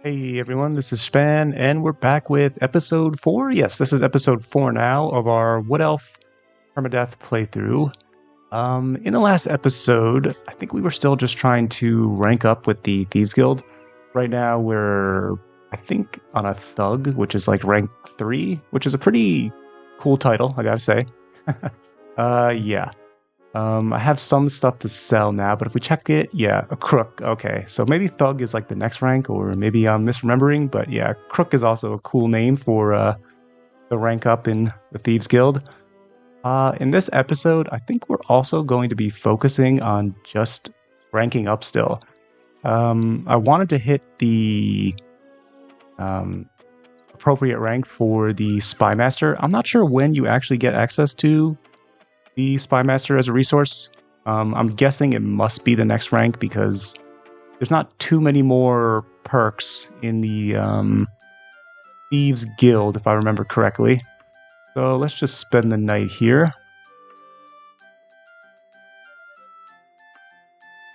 Hey everyone, this is Shpan, and we're back with episode 4. Yes, this is episode 4 now of our Wood Elf Permadeath playthrough. In the last episode, I think we were still just trying to rank up with the Thieves Guild. Right now, we're, I think, on a Thug, which is like rank 3, which is a pretty cool title, I gotta say. Yeah. I have some stuff to sell now, but if we check it, yeah, a Crook. Okay, so maybe Thug is like the next rank, or maybe I'm misremembering, but yeah, Crook is also a cool name for the rank up in the Thieves Guild. In this episode, I think we're also going to be focusing on just ranking up still. I wanted to hit the appropriate rank for the Spy Master. I'm not sure when you actually get access to the Spy Master as a resource. I'm guessing it must be the next rank because there's not too many more perks in the Thieves Guild, if I remember correctly. So let's just spend the night here.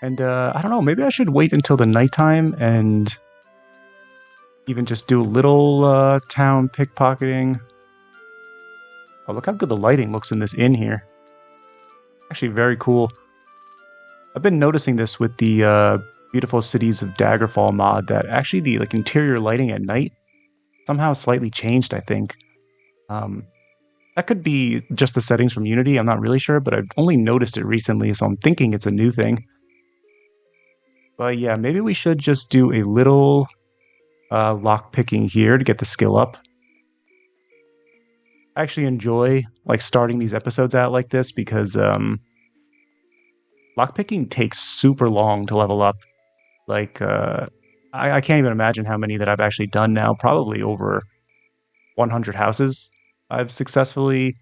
And I don't know, maybe I should wait until the nighttime and even just do a little town pickpocketing. Oh, look how good the lighting looks in this inn here. Actually very cool. I've been noticing this with the Beautiful Cities of Daggerfall mod that actually the interior lighting at night somehow slightly changed, I think. That could be just the settings from Unity, I'm not really sure, but I've only noticed it recently, so I'm thinking it's a new thing. But yeah, maybe we should just do a little lockpicking here to get the skill up. I actually enjoy starting these episodes out like this because lockpicking takes super long to level up. I can't even imagine how many that I've actually done now. Probably over 100 houses I've successfully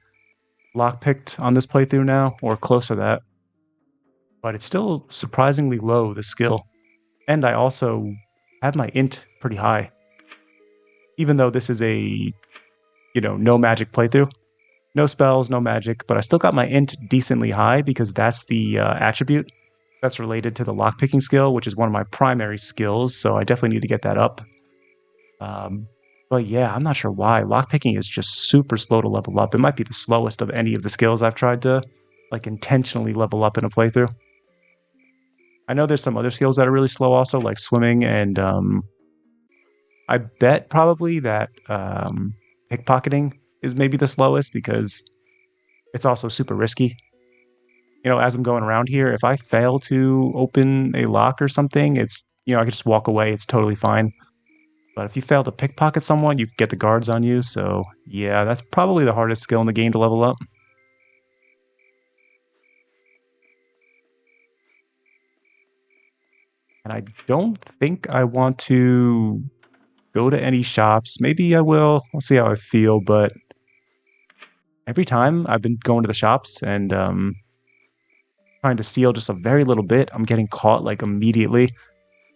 lockpicked on this playthrough now, or close to that. But it's still surprisingly low, the skill. And I also have my int pretty high. Even though this is a, no magic playthrough. No spells, no magic, but I still got my int decently high because that's the attribute that's related to the lockpicking skill, which is one of my primary skills, so I definitely need to get that up. But yeah, I'm not sure why. Lockpicking is just super slow to level up. It might be the slowest of any of the skills I've tried to intentionally level up in a playthrough. I know there's some other skills that are really slow also, like swimming, and I bet probably that pickpocketing is maybe the slowest because it's also super risky. As I'm going around here, if I fail to open a lock or something, it's, I can just walk away. It's totally fine. But if you fail to pickpocket someone, you get the guards on you. So yeah, that's probably the hardest skill in the game to level up. And I don't think I want to go to any shops. Maybe I will. We'll see how I feel. But every time I've been going to the shops and trying to steal just a very little bit, I'm getting caught immediately.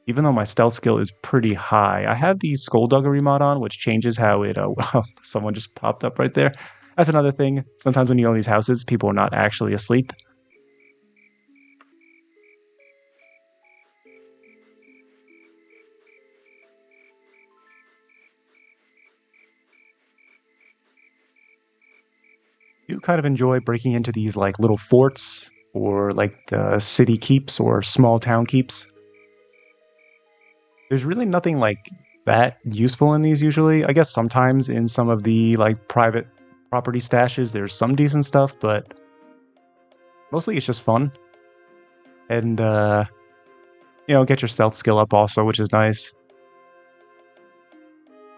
Even though my stealth skill is pretty high. I have the skullduggery mod on, which changes how it, someone just popped up right there. That's another thing. Sometimes when you own these houses, people are not actually asleep. You kind of enjoy breaking into these little forts or the city keeps or small town keeps. There's really nothing that useful in these usually. I guess sometimes in some of the private property stashes there's some decent stuff, but mostly it's just fun. And get your stealth skill up also, which is nice.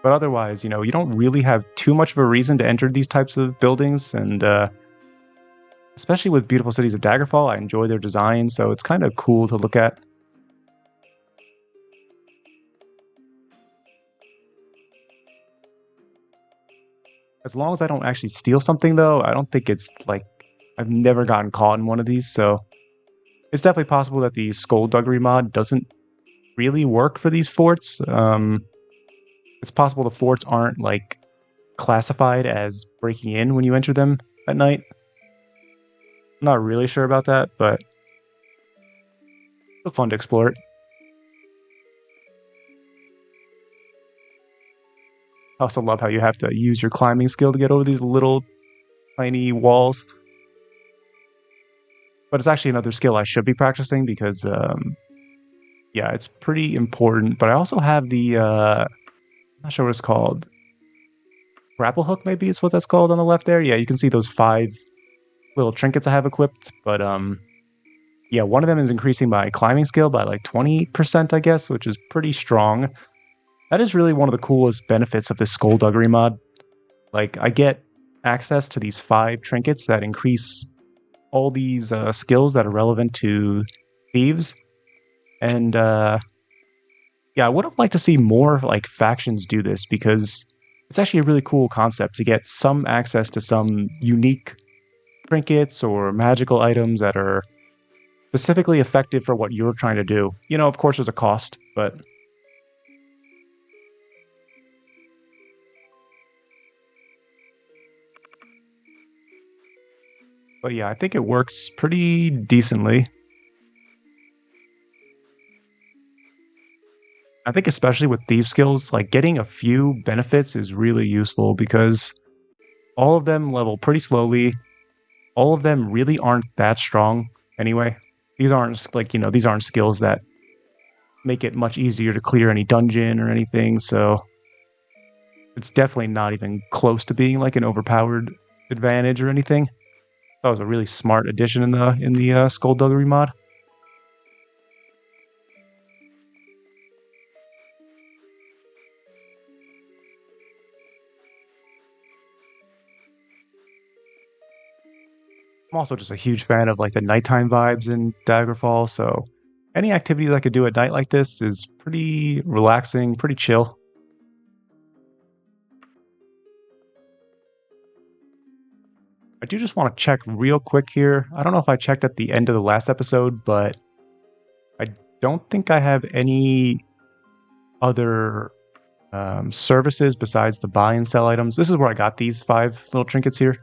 But otherwise, you don't really have too much of a reason to enter these types of buildings, and especially with Beautiful Cities of Daggerfall, I enjoy their design, so it's kind of cool to look at. As long as I don't actually steal something, though, I don't think it's I've never gotten caught in one of these, so it's definitely possible that the skullduggery mod doesn't really work for these forts. It's possible the forts aren't classified as breaking in when you enter them at night. I'm not really sure about that, but it's fun to explore it. I also love how you have to use your climbing skill to get over these little tiny walls. But it's actually another skill I should be practicing because, yeah, it's pretty important. But I also have the, I'm not sure what it's called. Grapple hook, maybe is what that's called on the left there. Yeah, you can see those 5 little trinkets I have equipped. But, yeah, one of them is increasing my climbing skill by like 20%, I guess, which is pretty strong. That is really one of the coolest benefits of this Skullduggery mod. Like, I get access to these 5 trinkets that increase all these skills that are relevant to Thieves. And yeah, I would have liked to see more like factions do this because it's actually a really cool concept to get some access to some unique trinkets or magical items that are specifically effective for what you're trying to do. You know, of course, there's a cost, but yeah, I think it works pretty decently. I think especially with thief skills, like getting a few benefits is really useful because all of them level pretty slowly. All of them really aren't that strong anyway. These aren't like, these aren't skills that make it much easier to clear any dungeon or anything, so it's definitely not even close to being like an overpowered advantage or anything. That was a really smart addition in the Skullduggery mod. I'm also just a huge fan of like the nighttime vibes in Daggerfall, so any activity that I could do at night like this is pretty relaxing, pretty chill. I do just want to check real quick here. I don't know if I checked at the end of the last episode, but I don't think I have any other services besides the buy and sell items. This is where I got these 5 little trinkets here.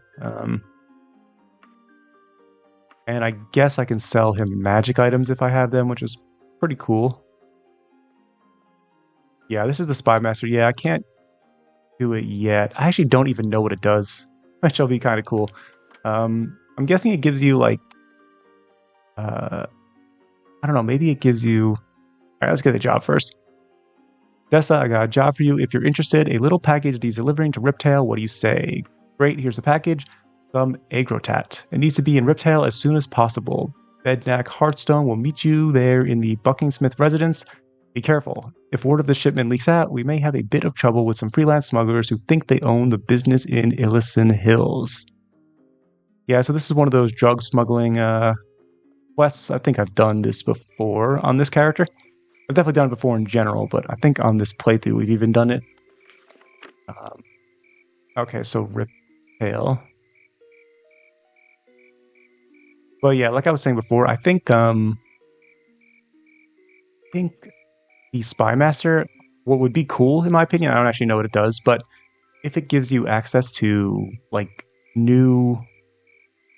And I guess I can sell him magic items if I have them, which is pretty cool. Yeah, this is the Spy Master. Yeah, I can't do it yet. I actually don't even know what it does, which will be kind of cool. I'm guessing it gives you like, I don't know, maybe it gives you... All right, let's get the job first. Dessa, I got a job for you. If you're interested, a little package he's delivering to Riptale. What do you say? Great, here's the package. Some agrotat. It needs to be in Riptale as soon as possible. Bednack Hearthstone will meet you there in the Buckingsmith residence. Be careful. If word of the shipment leaks out, we may have a bit of trouble with some freelance smugglers who think they own the business in Illison Hills. Yeah, so this is one of those drug smuggling quests. I think I've done this before on this character. I've definitely done it before in general, but I think on this playthrough we've even done it. Okay, so Riptale. Well, yeah, like I was saying before, I think the Spy Master, what would be cool, in my opinion, I don't actually know what it does, but if it gives you access to, like, new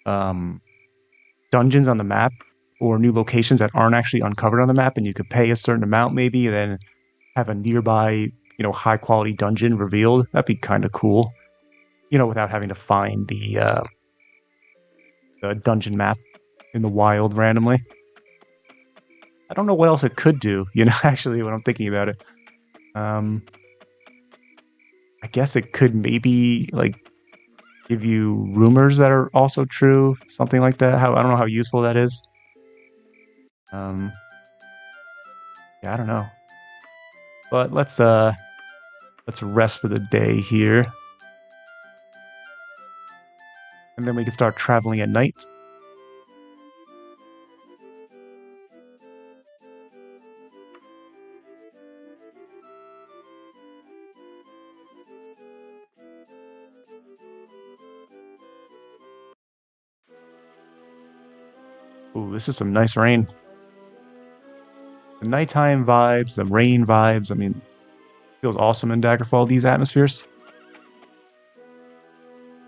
dungeons on the map, or new locations that aren't actually uncovered on the map, and you could pay a certain amount maybe, and then have a nearby, high-quality dungeon revealed, that'd be kind of cool. Without having to find the dungeon map in the wild randomly. I don't know what else it could do, actually, when I'm thinking about it. I guess it could maybe, like, give you rumors that are also true, something like that. I don't know how useful that is. Yeah, I don't know. But let's rest for the day here. And then we can start traveling at night. Ooh, this is some nice rain. The nighttime vibes, the rain vibes. I mean, feels awesome in Daggerfall, these atmospheres.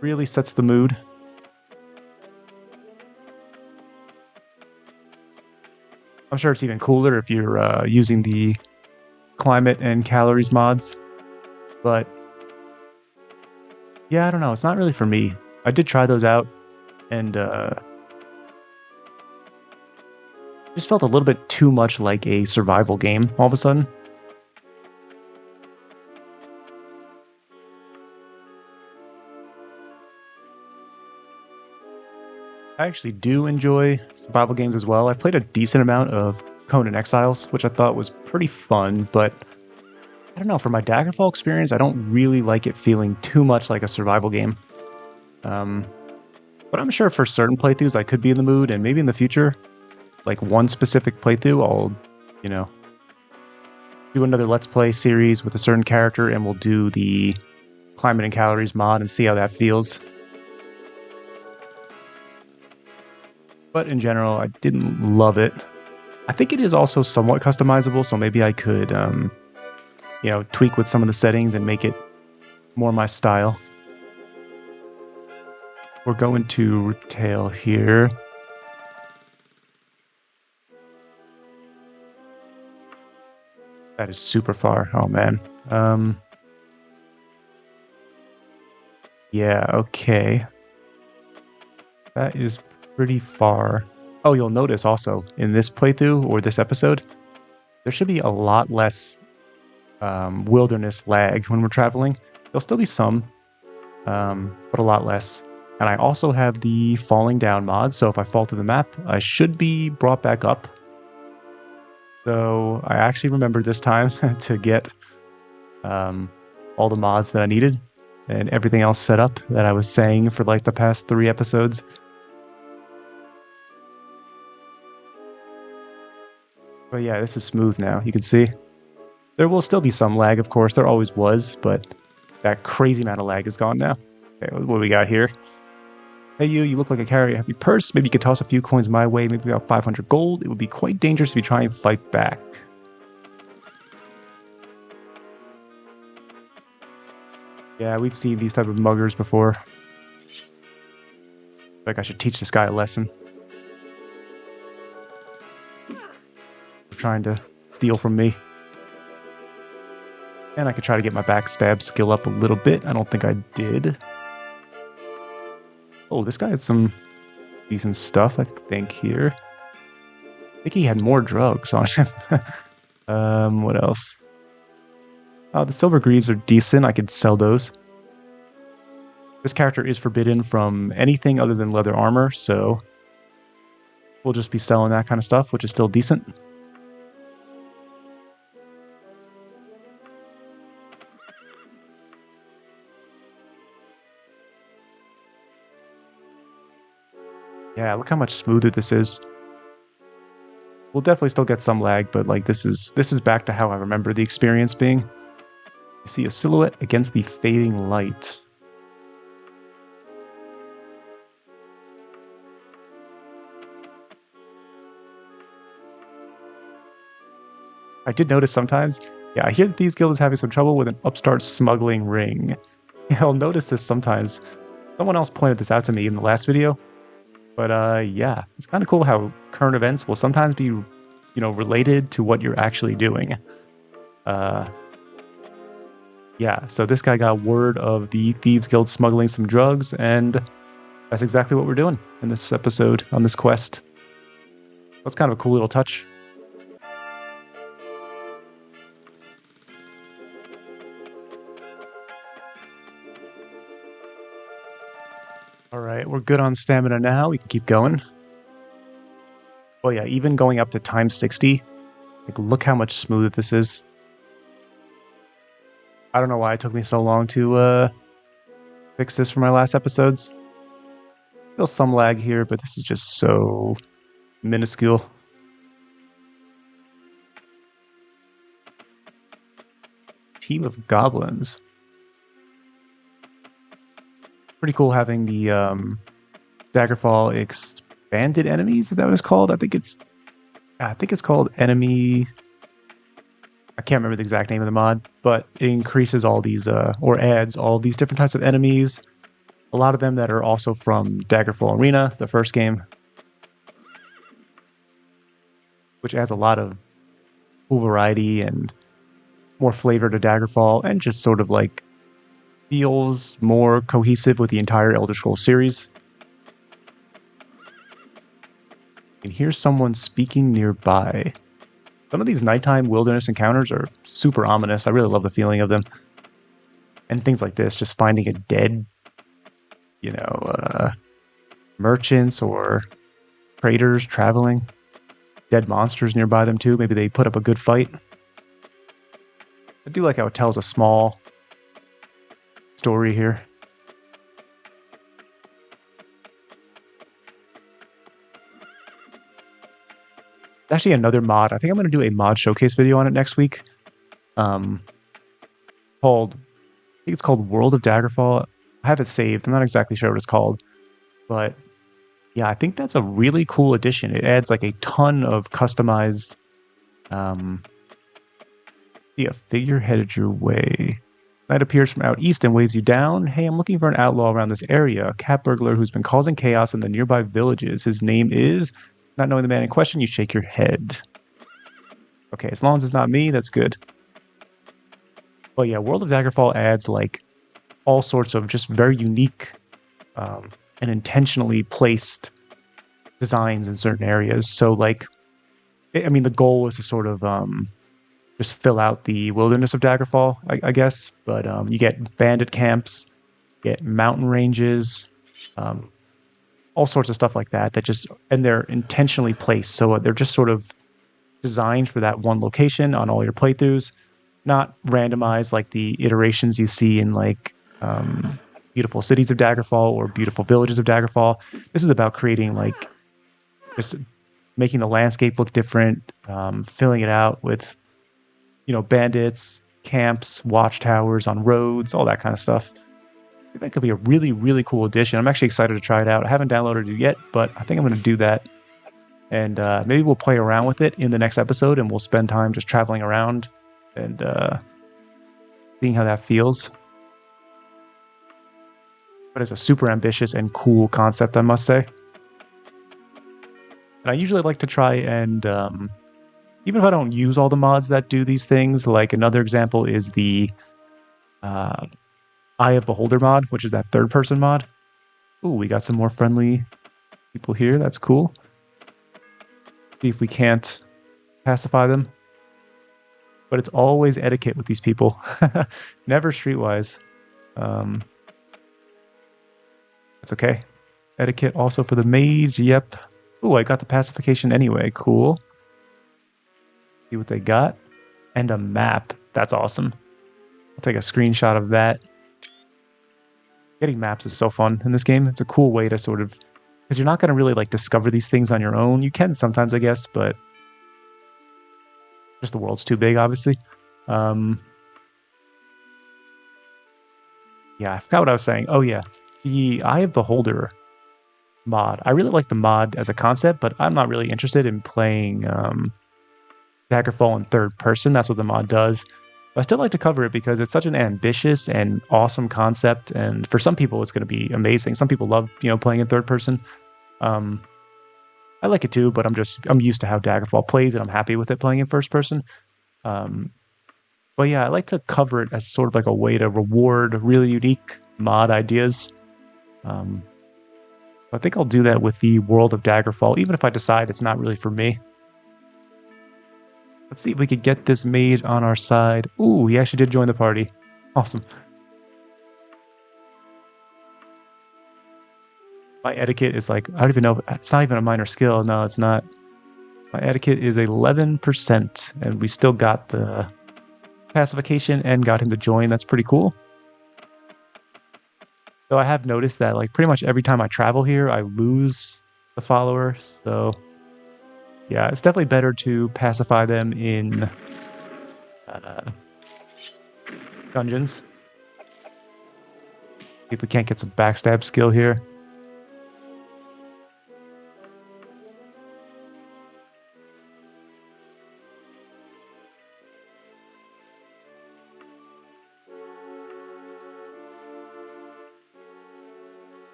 Really sets the mood. I'm sure it's even cooler if you're using the climate and calories mods. But Yeah, I don't know. It's not really for me. I did try those out, and just felt a little bit too much like a survival game all of a sudden. I actually do enjoy survival games as well. I played a decent amount of Conan Exiles, which I thought was pretty fun, but I don't know, for my Daggerfall experience, I don't really like it feeling too much like a survival game. Um, but I'm sure for certain playthroughs I could be in the mood, and maybe in the future, like one specific playthrough, I'll, you know, do another Let's Play series with a certain character, and we'll do the Climate and Calories mod and see how that feels. But in general, I didn't love it. I think it is also somewhat customizable, so maybe I could, tweak with some of the settings and make it more my style. We're going to Riptale here. That is super far. Oh man. Yeah, okay. That is pretty far. Oh, you'll notice also in this playthrough or this episode, there should be a lot less wilderness lag when we're traveling. There'll still be some, but a lot less. And I also have the falling down mod, so if I fall to the map, I should be brought back up. So I actually remembered this time to get all the mods that I needed and everything else set up that I was saying for like the past 3 episodes. But yeah, this is smooth now. You can see there will still be some lag, of course. There always was, but that crazy amount of lag is gone now. Okay, what do we got here? Hey, you look like a carry a heavy purse. Maybe you could toss a few coins my way, maybe about 500 gold. It would be quite dangerous if you try and fight back. Yeah, we've seen these type of muggers before. Like I should teach this guy a lesson. They're trying to steal from me. And I could try to get my backstab skill up a little bit. I don't think I did. Oh, this guy had some decent stuff, I think, here. I think he had more drugs on him. What else? Oh, the silver greaves are decent. I could sell those. This character is forbidden from anything other than leather armor, so we'll just be selling that kind of stuff, which is still decent. Yeah, look how much smoother this is. We'll definitely still get some lag, but like this is back to how I remember the experience being. You see a silhouette against the fading light. I did notice sometimes, yeah, I hear that Thieves Guild is having some trouble with an upstart smuggling ring. I'll notice this sometimes. Someone else pointed this out to me in the last video. But yeah, it's kind of cool how current events will sometimes be, related to what you're actually doing. Yeah, so this guy got word of the Thieves Guild smuggling some drugs, and that's exactly what we're doing in this episode on this quest. That's kind of a cool little touch. All right, we're good on stamina now. We can keep going. Oh yeah, even going up to times 60. Like, look how much smoother this is. I don't know why it took me so long to fix this for my last episodes. Still some lag here, but this is just so minuscule. Team of goblins. Pretty cool having the Daggerfall expanded enemies. Is that what it's called? I think it's called enemy. I can't remember the exact name of the mod, but it increases all these or adds all these different types of enemies. A lot of them that are also from Daggerfall Arena, the first game, which adds a lot of cool variety and more flavor to Daggerfall, and just sort of like feels more cohesive with the entire Elder Scrolls series. You can hear someone speaking nearby. Some of these nighttime wilderness encounters are super ominous. I really love the feeling of them. And things like this, just finding a dead, merchants or traders traveling, dead monsters nearby them too. Maybe they put up a good fight. I do like how it tells a small story here. Actually, another mod. I think I'm going to do a mod showcase video on it next week. I think it's called World of Daggerfall. I have it saved. I'm not exactly sure what it's called, but yeah, I think that's a really cool addition. It adds like a ton of customized. See a figure headed your way. Night appears from out east and waves you down. Hey, I'm looking for an outlaw around this area, a cat burglar who's been causing chaos in the nearby villages. His name is... Not knowing the man in question, you shake your head. Okay, as long as it's not me, that's good. But yeah, World of Daggerfall adds like all sorts of just very unique and intentionally placed designs in certain areas. So like, I mean, the goal was to sort of just fill out the wilderness of Daggerfall, I guess. But you get bandit camps, you get mountain ranges, all sorts of stuff like that just, and they're intentionally placed. So they're just sort of designed for that one location on all your playthroughs, not randomized like the iterations you see in like Beautiful Cities of Daggerfall or Beautiful Villages of Daggerfall. This is about creating like, just making the landscape look different, filling it out with, bandits, camps, watchtowers on roads, all that kind of stuff. I think that could be a really, really cool addition. I'm actually excited to try it out. I haven't downloaded it yet, but I think I'm going to do that. And maybe we'll play around with it in the next episode, and we'll spend time just traveling around and seeing how that feels. But it's a super ambitious and cool concept, I must say. And I usually like to try and, even if I don't use all the mods that do these things, like another example is the Eye of Beholder mod, which is that third-person mod. Ooh, we got some more friendly people here. That's cool. See if we can't pacify them. But it's always etiquette with these people. Never streetwise. That's okay. Etiquette also for the mage. Yep. Ooh, I got the pacification anyway. Cool. See what they got. And a map. That's awesome. I'll take a screenshot of that. Getting maps is so fun in this game. It's a cool way to sort of, because you're not going to really like discover these things on your own. You can sometimes, I guess, but just the world's too big, obviously. Yeah, I forgot what I was saying. Oh yeah, the Eye of Beholder mod. I really like the mod as a concept, but I'm not really interested in playing Daggerfall in third person. That's what the mod does. But I still like to cover it because it's such an ambitious and awesome concept, and for some people it's going to be amazing. Some people love, playing in third person. I like it too, but I'm used to how Daggerfall plays, and I'm happy with it playing in first person. But yeah, I like to cover it as sort of like a way to reward really unique mod ideas. I think I'll do that with the World of Daggerfall, even if I decide it's not really for me. Let's see if we could get this mage on our side. Ooh, he actually did join the party. Awesome. My etiquette is like, I don't even know. It's not even a minor skill. No, it's not. My etiquette is 11%, and we still got the pacification and got him to join. That's pretty cool. So I have noticed that like pretty much every time I travel here, I lose the follower. So yeah, it's definitely better to pacify them in dungeons. See if we can't get some backstab skill here.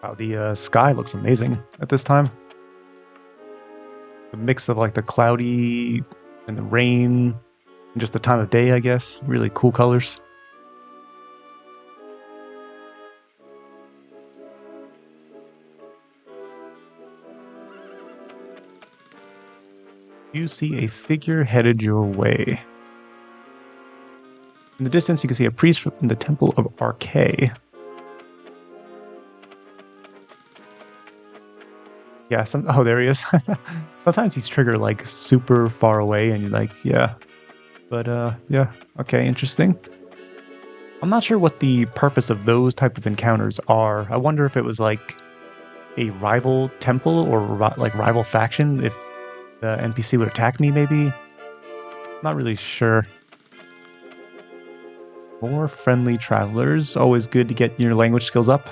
Wow, the sky looks amazing at this time. The mix of like the cloudy and the rain, and just the time of day, I guess. Really cool colors. You see a figure headed your way. In the distance, you can see a priest from the Temple of Archay. Yeah, oh, there he is. Sometimes he's triggered like super far away, and you're like, yeah. But yeah, okay, interesting. I'm not sure what the purpose of those type of encounters are. I wonder if it was like a rival temple or like rival faction. If the NPC would attack me, maybe. Not really sure. More friendly travelers. Always good to get your language skills up.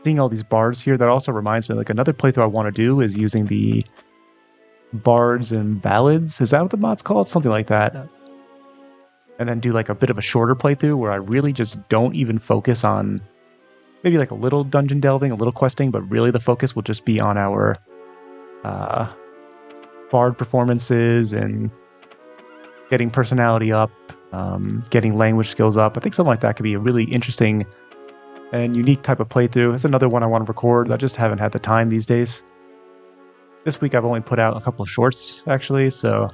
Seeing all these bards here, that also reminds me, like another playthrough I want to do is using the bards and ballads. Is that what the mod's called? Something like that. And then do like a bit of a shorter playthrough where I really just don't even focus on maybe like a little dungeon delving, a little questing, but really the focus will just be on our bard performances and getting personality up, getting language skills up. I think something like that could be a really interesting and unique type of playthrough. It's another one I want to record. I just haven't had the time these days. This week I've only put out a couple of shorts, actually, so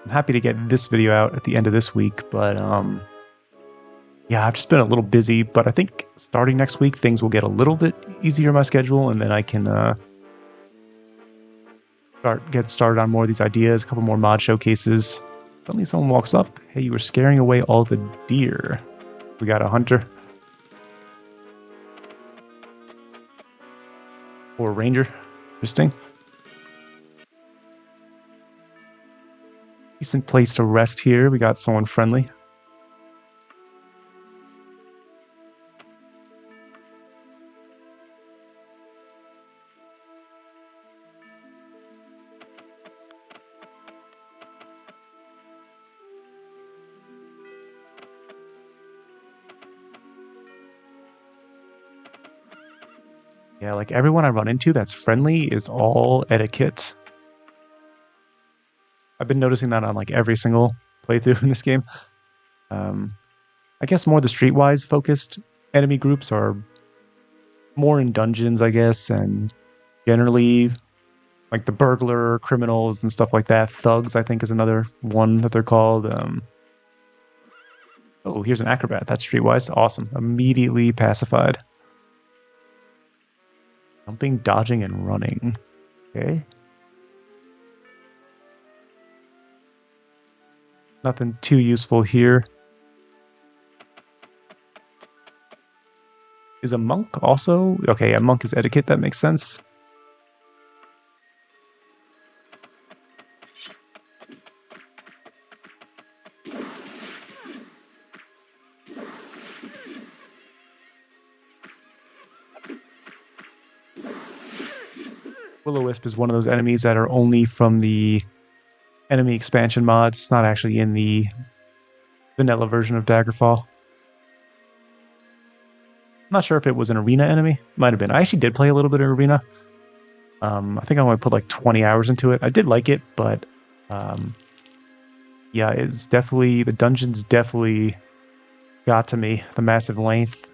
I'm happy to get this video out at the end of this week, but yeah, I've just been a little busy, but I think starting next week, things will get a little bit easier in my schedule, and then I can get started on more of these ideas, a couple more mod showcases. Suddenly someone walks up. Hey, you were scaring away all the deer. We got a hunter. Or a ranger. Interesting. Decent place to rest here. We got someone friendly. Yeah, like everyone I run into that's friendly is all etiquette. I've been noticing that on like every single playthrough in this game. I guess more the streetwise focused enemy groups are more in dungeons, I guess, and generally like the burglar, criminals, and stuff like that. Thugs, I think, is another one that they're called. Oh, here's an acrobat. That's streetwise. Awesome. Immediately pacified. Jumping, dodging, and running. Okay. Nothing too useful here. Is a monk also? Okay, a monk is etiquette. That makes sense. Will-O-Wisp is one of those enemies that are only from the enemy expansion mod. It's not actually in the vanilla version of Daggerfall. I'm not sure if it was an arena enemy. Might have been. I actually did play a little bit of arena. I think I only put like 20 hours into it. I did like it, but yeah, it's definitely, the dungeons definitely got to me. The massive length.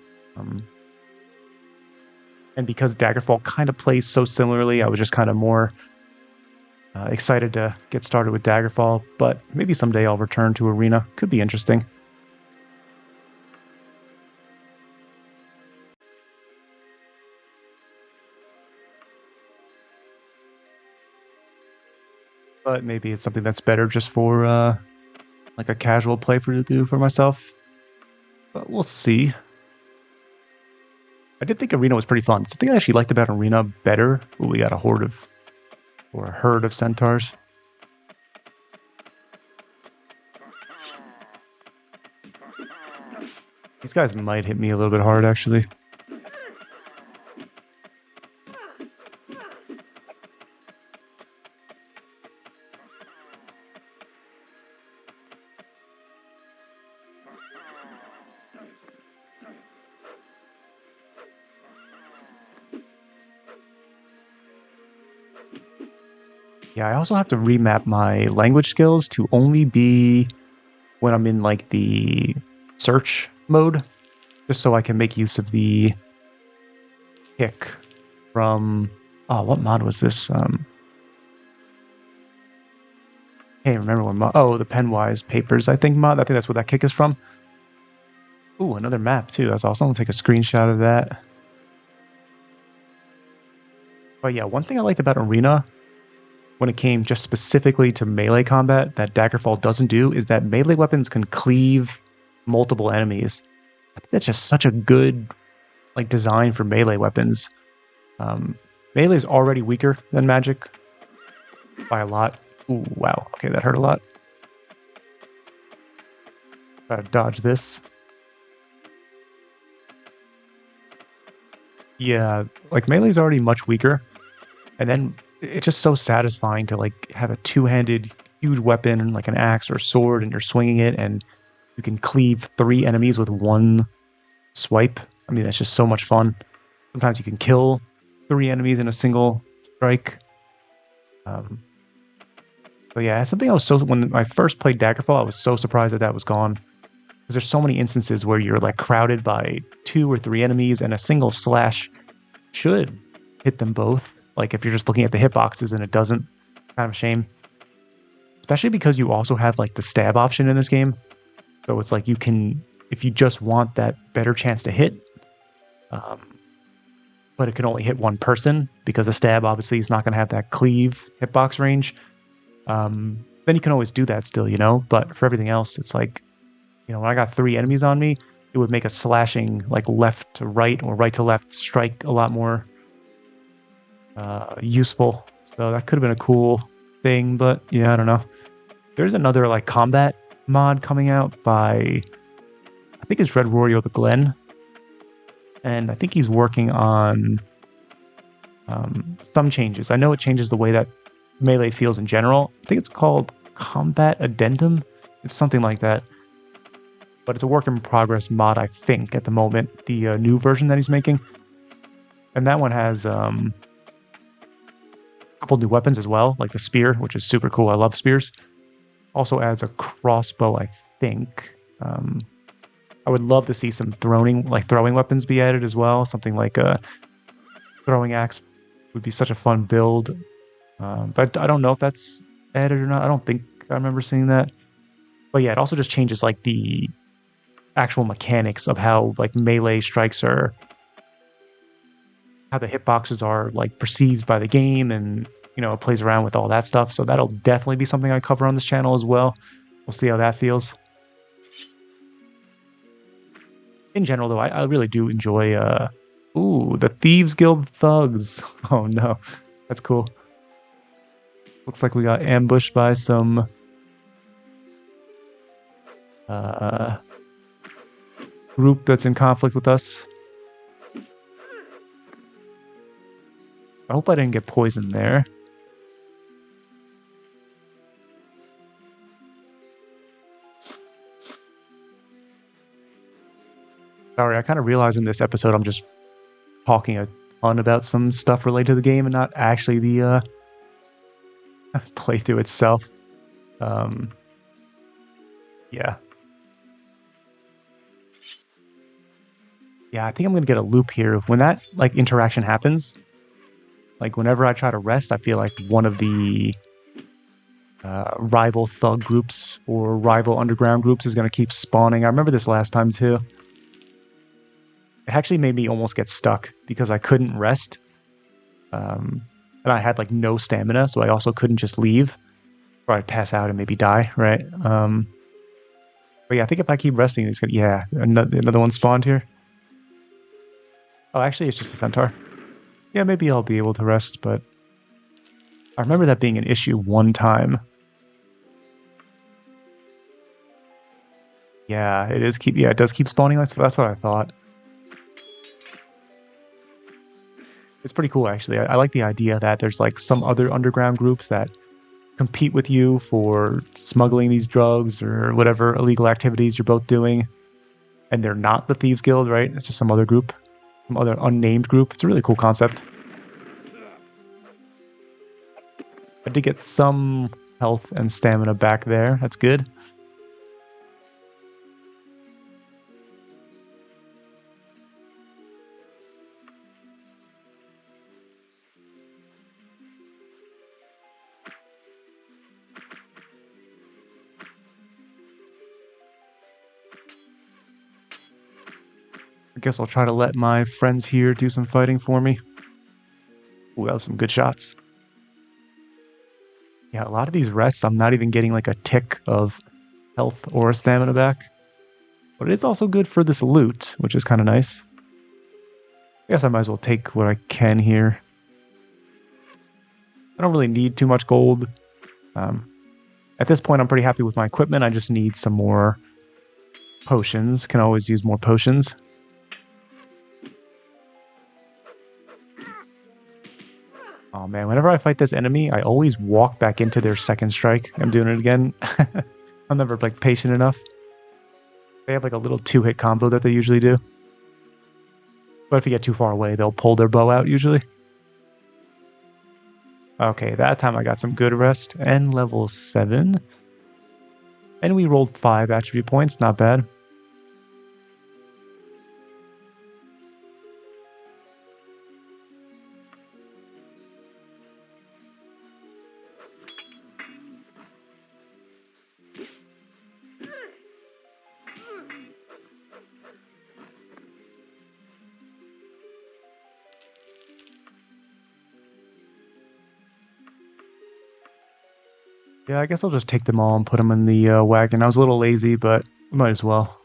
And because Daggerfall kind of plays so similarly, I was just kind of more excited to get started with Daggerfall. But maybe someday I'll return to Arena. Could be interesting. But maybe it's something that's better just for like a casual playthrough to do for myself. But we'll see. I did think Arena was pretty fun. Something I actually liked about Arena better. Ooh, we got a herd of centaurs. These guys might hit me a little bit hard, actually. Yeah, I also have to remap my language skills to only be when I'm in like the search mode, just so I can make use of the kick from, oh, what mod was this? Can't remember what mod. Oh, the Penwise Papers, I think mod. I think that's where that kick is from. Ooh, another map too. That's awesome. I'll take a screenshot of that. But yeah, one thing I liked about Arena when it came just specifically to melee combat that Daggerfall doesn't do is that melee weapons can cleave multiple enemies. I think that's just such a good like design for melee weapons. Melee is already weaker than magic by a lot. Ooh, wow. Okay, that hurt a lot. Gotta dodge this. Yeah, like melee is already much weaker, and then it's just so satisfying to like have a two-handed huge weapon like an axe or sword, and you're swinging it, and you can cleave 3 enemies with one swipe. I mean, that's just so much fun. Sometimes you can kill 3 enemies in a single strike. But yeah, something I was so when I first played Daggerfall, I was so surprised that that was gone because there's so many instances where you're like crowded by 2 or 3 enemies, and a single slash should hit them both. Like if you're just looking at the hitboxes and it doesn't, kind of a shame. Especially because you also have like the stab option in this game, so it's like you can, if you just want that better chance to hit, um, but it can only hit one person because a stab obviously is not going to have that cleave hitbox range. Then you can always do that still, you know. But for everything else, it's like, you know, when I got 3 enemies on me, it would make a slashing like left to right or right to left strike a lot more useful. So that could have been a cool thing, but yeah, I don't know. There's another like combat mod coming out by, I think it's Red Rorio the Glen, and I think he's working on some changes. I know it changes the way that melee feels in general. I think it's called Combat Addendum. It's something like that. But it's a work in progress mod, I think, at the moment. The new version that he's making, and that one has a couple new weapons as well, like the spear, which is super cool. I love spears. Also adds a crossbow, I think. I would love to see some throwing weapons be added as well. Something like a throwing axe would be such a fun build. But I don't know if that's added or not. I don't think I remember seeing that. But yeah, it also just changes like the actual mechanics of how like melee strikes are, how the hitboxes are like perceived by the game, and you know, it plays around with all that stuff. So that'll definitely be something I cover on this channel as well. We'll see how that feels. In general, though, I really do enjoy ooh, the Thieves Guild thugs. Oh no, that's cool. Looks like we got ambushed by some group that's in conflict with us. I hope I didn't get poisoned there. Sorry, I kind of realized in this episode I'm just talking a ton about some stuff related to the game and not actually the playthrough itself. Yeah. Yeah, I think I'm gonna get a loop here. When that like interaction happens, like whenever I try to rest, I feel like one of the rival thug groups or rival underground groups is gonna keep spawning. I remember this last time too. It actually made me almost get stuck because I couldn't rest. And I had like no stamina, so I also couldn't just leave, or I'd pass out and maybe die, right? But yeah, I think if I keep resting, it's gonna, yeah, another one spawned here. Oh, actually, it's just a centaur. Yeah, maybe I'll be able to rest, but I remember that being an issue one time. Yeah, it is keep. Yeah, it does keep spawning. That's what I thought. It's pretty cool, actually. I like the idea that there's like some other underground groups that compete with you for smuggling these drugs or whatever illegal activities you're both doing, and they're not the Thieves Guild, right? It's just some other group, some other unnamed group. It's a really cool concept. I I did get some health and stamina back there. That's good. I guess I'll try to let my friends here do some fighting for me. Ooh, that was some good shots. Yeah, a lot of these rests, I'm not even getting like a tick of health or stamina back. But it is also good for this loot, which is kind of nice. I guess I might as well take what I can here. I don't really need too much gold. At this point, I'm pretty happy with my equipment. I just need some more potions. Can always use more potions. Oh man, whenever I fight this enemy, I always walk back into their second strike. I'm doing it again. I'm never like patient enough. They have like a little 2-hit combo that they usually do. But if you get too far away, they'll pull their bow out usually. Okay, that time I got some good rest and level 7. And we rolled 5 attribute points, not bad. Yeah, I guess I'll just take them all and put them in the wagon. I was a little lazy, but might as well.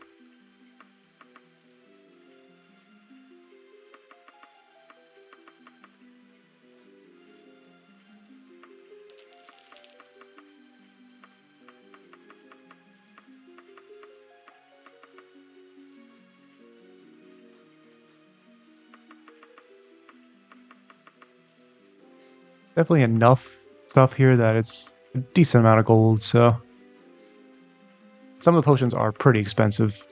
Definitely enough stuff here that it's a decent amount of gold, so some of the potions are pretty expensive.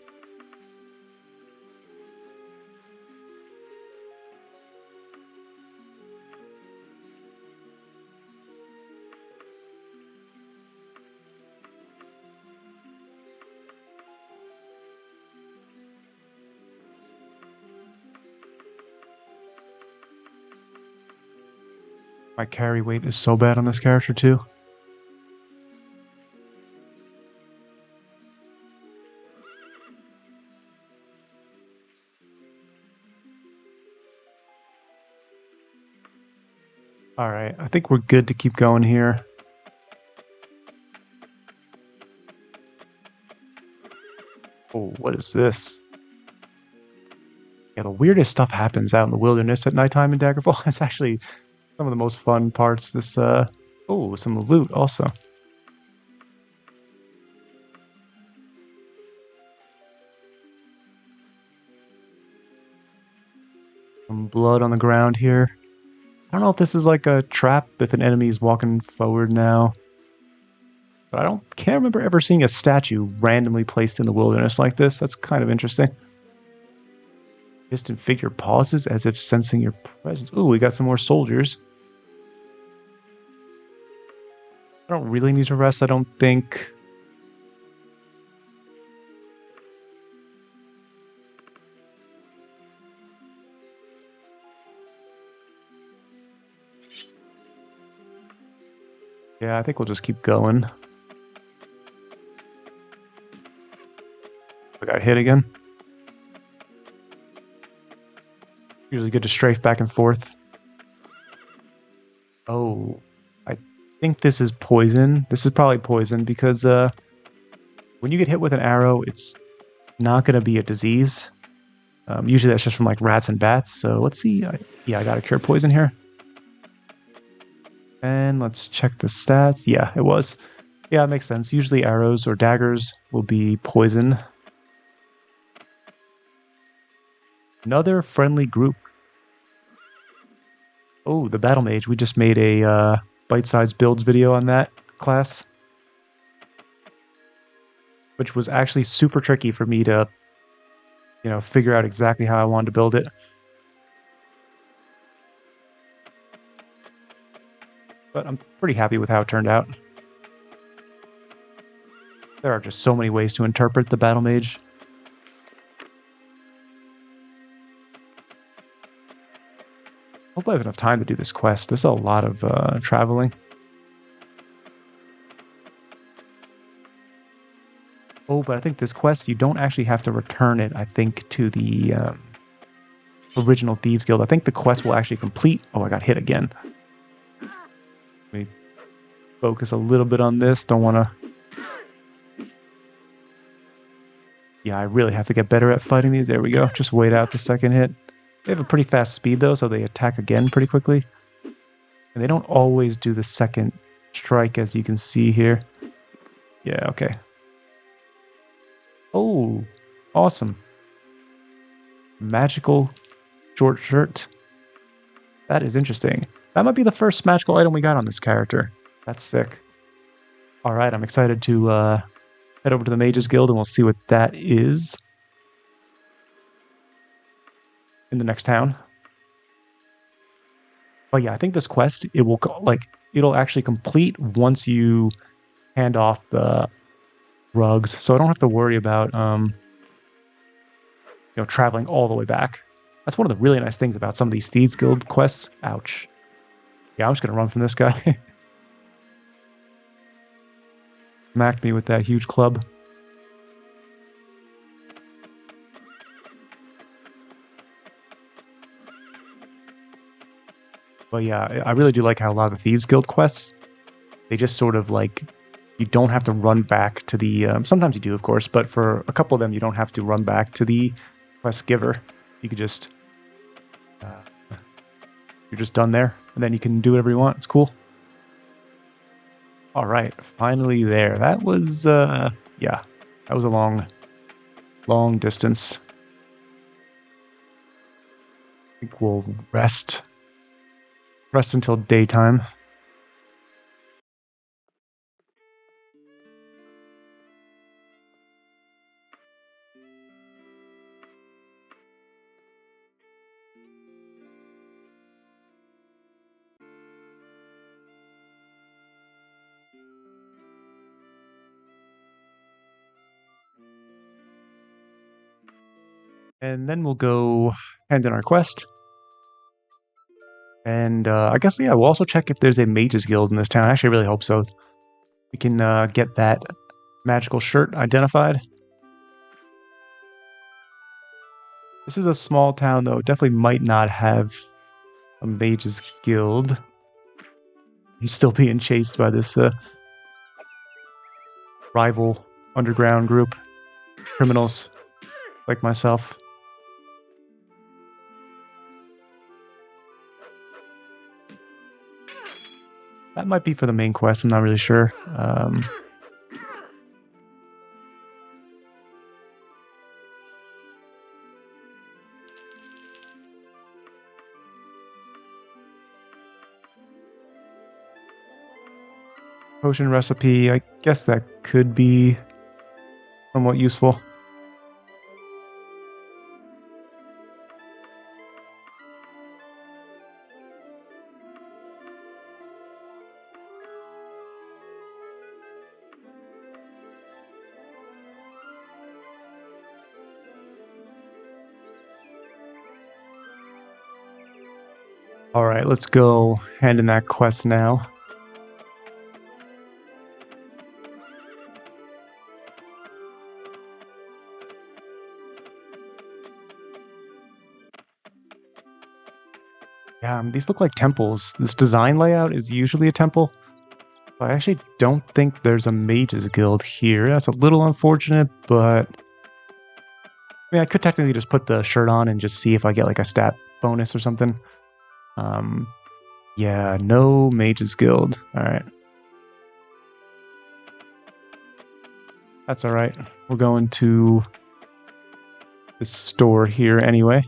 My carry weight is so bad on this character too. Alright, I think we're good to keep going here. Oh, what is this? Yeah, the weirdest stuff happens out in the wilderness at nighttime in Daggerfall. It's actually some of the most fun parts. This, oh, some loot also. Some blood on the ground here. I don't know if this is like a trap if an enemy is walking forward now. But can't remember ever seeing a statue randomly placed in the wilderness like this. That's kind of interesting. Distant figure pauses as if sensing your presence. Ooh, we got some more soldiers. I don't really need to rest, I don't think. Yeah, I think we'll just keep going. I got hit again. Usually good to strafe back and forth. Oh, I think this is poison. This is probably poison because when you get hit with an arrow, it's not going to be a disease. Usually that's just from like rats and bats. So let's see. Yeah, I got a cure poison here. And let's check the stats. Yeah, it was. Yeah, it makes sense. Usually arrows or daggers will be poison. Another friendly group. Oh, the Battle Mage. We just made a bite-sized builds video on that class. Which was actually super tricky for me to, figure out exactly how I wanted to build it. but I'm pretty happy with how it turned out. There are just so many ways to interpret the Battle Mage. Hope I have enough time to do this quest. There's a lot of traveling. Oh, but I think this quest, you don't actually have to return it, I think, to the original Thieves Guild. I think the quest will actually complete... Oh, I got hit again. Let me focus a little bit on this. Don't want to... Yeah, I really have to get better at fighting these. There we go. Just wait out the second hit. They have a pretty fast speed, though, so they attack again pretty quickly. And they don't always do the second strike, as you can see here. Yeah, okay. Oh, awesome. Magical short shirt. That is interesting. That might be the first magical item we got on this character. That's sick. All right, I'm excited to head over to the Mages Guild and we'll see what that is in the next town. But yeah, I think this quest, it'll actually complete once you hand off the rugs, so I don't have to worry about traveling all the way back. That's one of the really nice things about some of these Thieves Guild quests. Ouch. Yeah, I'm just gonna run from this guy. Smacked me with that huge club. But yeah, I really do like how a lot of the Thieves Guild quests, they just sort of you don't have to run back to the... sometimes you do, of course, but for a couple of them, you don't have to run back to the quest giver. You could just... you're just done there, and then you can do whatever you want. It's cool. All right, finally there. That was, yeah, that was a long distance. I think we'll rest until daytime. And then we'll go hand in our quest. And I guess, yeah, we'll also check if there's a Mages Guild in this town. I actually really hope so. We can get that magical shirt identified. This is a small town, though. Definitely might not have a Mages Guild. I'm still being chased by this rival underground group. Criminals like myself. That might be for the main quest. I'm not really sure. Potion recipe, I guess that could be somewhat useful. All right, let's go hand in that quest now. Yeah, these look like temples. This design layout is usually a temple. I actually don't think there's a Mages Guild here. That's a little unfortunate, but... I mean, I could technically just put the shirt on and just see if I get like a stat bonus or something. Yeah, no Mages Guild. Alright. That's alright. We're going to this store here anyway.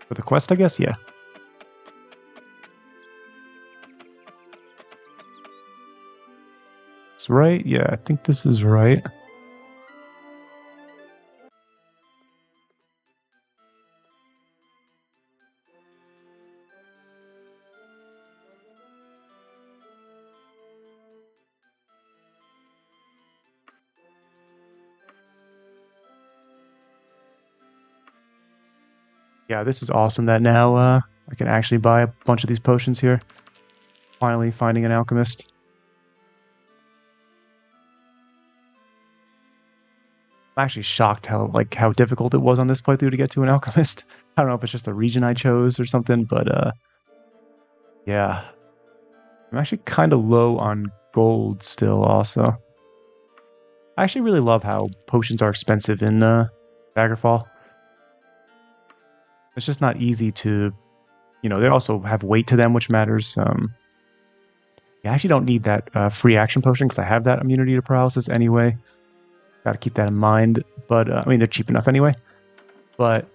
For the quest, I guess? Yeah. It's right? Yeah, I think this is right. Yeah, this is awesome that now I can actually buy a bunch of these potions here. Finally finding an alchemist. I'm actually shocked how difficult it was on this playthrough to get to an alchemist. I don't know if it's just the region I chose or something, but yeah. I'm actually kind of low on gold still also. I actually really love how potions are expensive in Daggerfall. It's just not easy to, they also have weight to them, which matters. I actually don't need that free action potion because I have that immunity to paralysis anyway. Got to keep that in mind. But, I mean, they're cheap enough anyway. But,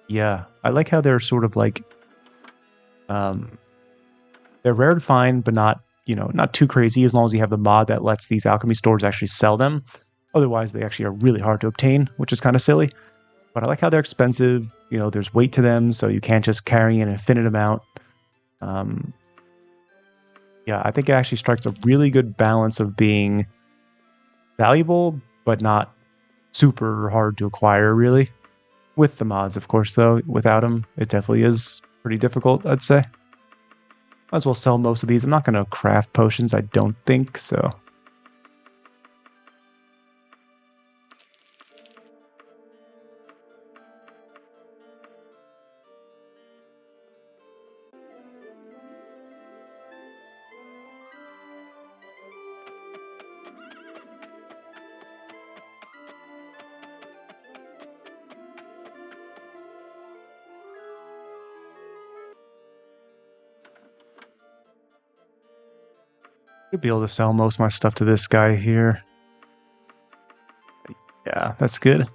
yeah, I like how they're sort of like, they're rare to find, but not too crazy as long as you have the mod that lets these alchemy stores actually sell them. Otherwise, they actually are really hard to obtain, which is kind of silly. But I like how they're expensive. There's weight to them, so you can't just carry an infinite amount. Yeah, I think it actually strikes a really good balance of being valuable, but not super hard to acquire, really. With the mods, of course, though. Without them, it definitely is pretty difficult, I'd say. Might as well sell most of these. I'm not going to craft potions, I don't think, so... Could be able to sell most of my stuff to this guy here. Yeah, that's good.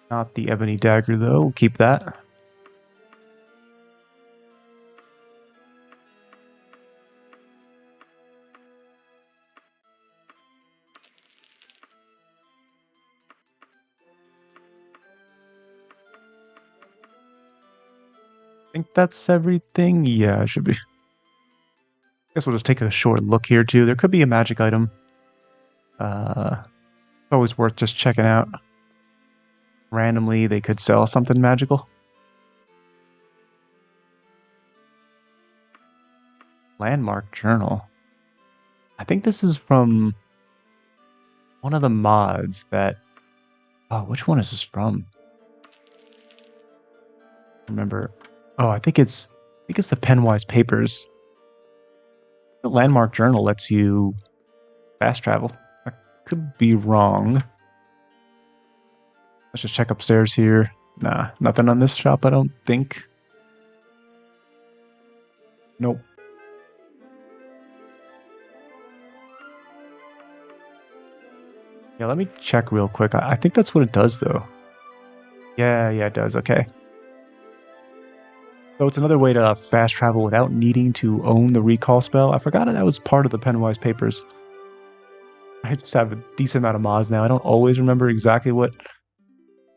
Not the ebony dagger, though. We'll keep that. I think that's everything. Yeah, it should be. I guess we'll just take a short look here, too. There could be a magic item. Always worth just checking out. Randomly, they could sell something magical. Landmark journal. I think this is from one of the mods that... Oh, which one is this from? Remember. Oh, I think it's the Penwise Papers. The Landmark journal lets you fast travel. I could be wrong. Let's just check upstairs here. Nah, nothing on this shop, I don't think. Nope. Yeah, let me check real quick. I think that's what it does, though. Yeah, it does. Okay. So it's another way to fast travel without needing to own the recall spell. I forgot that was part of the Penwise Papers. I just have a decent amount of mods now. I don't always remember exactly what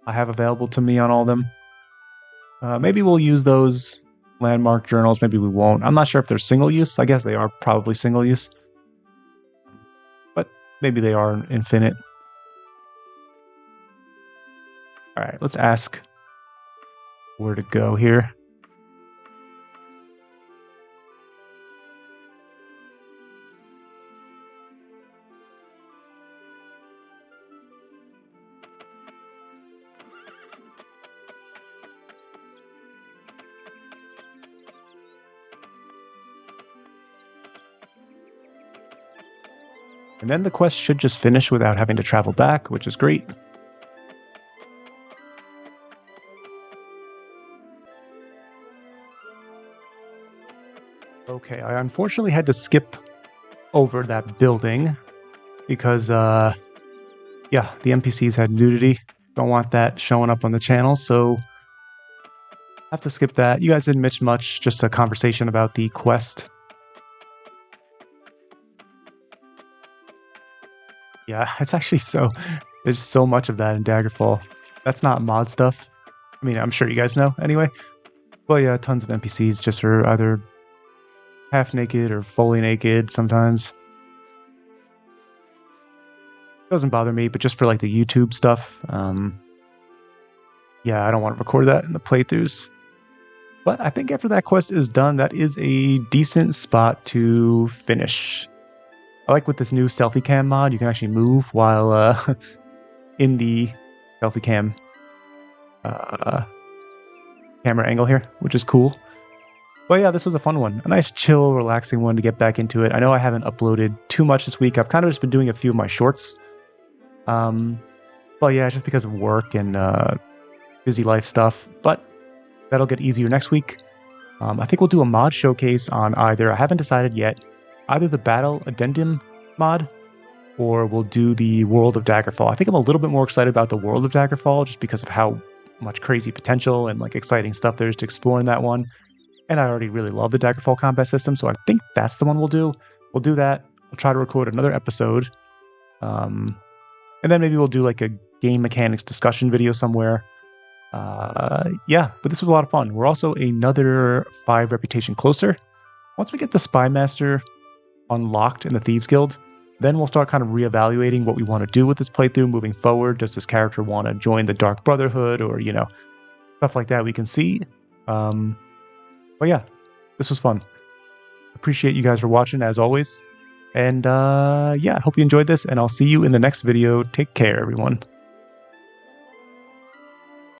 I have available to me on all of them. Maybe we'll use those landmark journals. Maybe we won't. I'm not sure if they're single use. I guess they are probably single use. But maybe they are infinite. Alright, let's ask where to go here. And then the quest should just finish without having to travel back, which is great. Okay, I unfortunately had to skip over that building because, the NPCs had nudity. Don't want that showing up on the channel, so I have to skip that. You guys didn't miss much, just a conversation about the quest. Yeah, it's actually there's so much of that in Daggerfall. That's not mod stuff. I mean, I'm sure you guys know anyway. Well, yeah, tons of NPCs just are either half naked or fully naked sometimes. Doesn't bother me, but just for like the YouTube stuff, yeah, I don't want to record that in the playthroughs. But I think after that quest is done, that is a decent spot to finish. I like with this new selfie cam mod, you can actually move while in the selfie cam camera angle here, which is cool. But yeah, this was a fun one. A nice, chill, relaxing one to get back into it. I know I haven't uploaded too much this week. I've kind of just been doing a few of my shorts. But yeah, just because of work and busy life stuff. But that'll get easier next week. I think we'll do a mod showcase on either, I haven't decided yet, either the Battle Addendum mod, or we'll do the World of Daggerfall. I think I'm a little bit more excited about the World of Daggerfall just because of how much crazy potential and like exciting stuff there is to explore in that one. And I already really love the Daggerfall combat system, so I think that's the one we'll do. We'll do that. We'll try to record another episode. And then maybe we'll do like a game mechanics discussion video somewhere. Yeah, but this was a lot of fun. We're also another 5 reputation closer. Once we get the Spy Master unlocked in the Thieves Guild, then we'll start kind of reevaluating what we want to do with this playthrough moving forward. Does this character want to join the Dark Brotherhood or, stuff like that we can see. But yeah, this was fun. Appreciate you guys for watching as always. And yeah, I hope you enjoyed this, and I'll see you in the next video. Take care, everyone.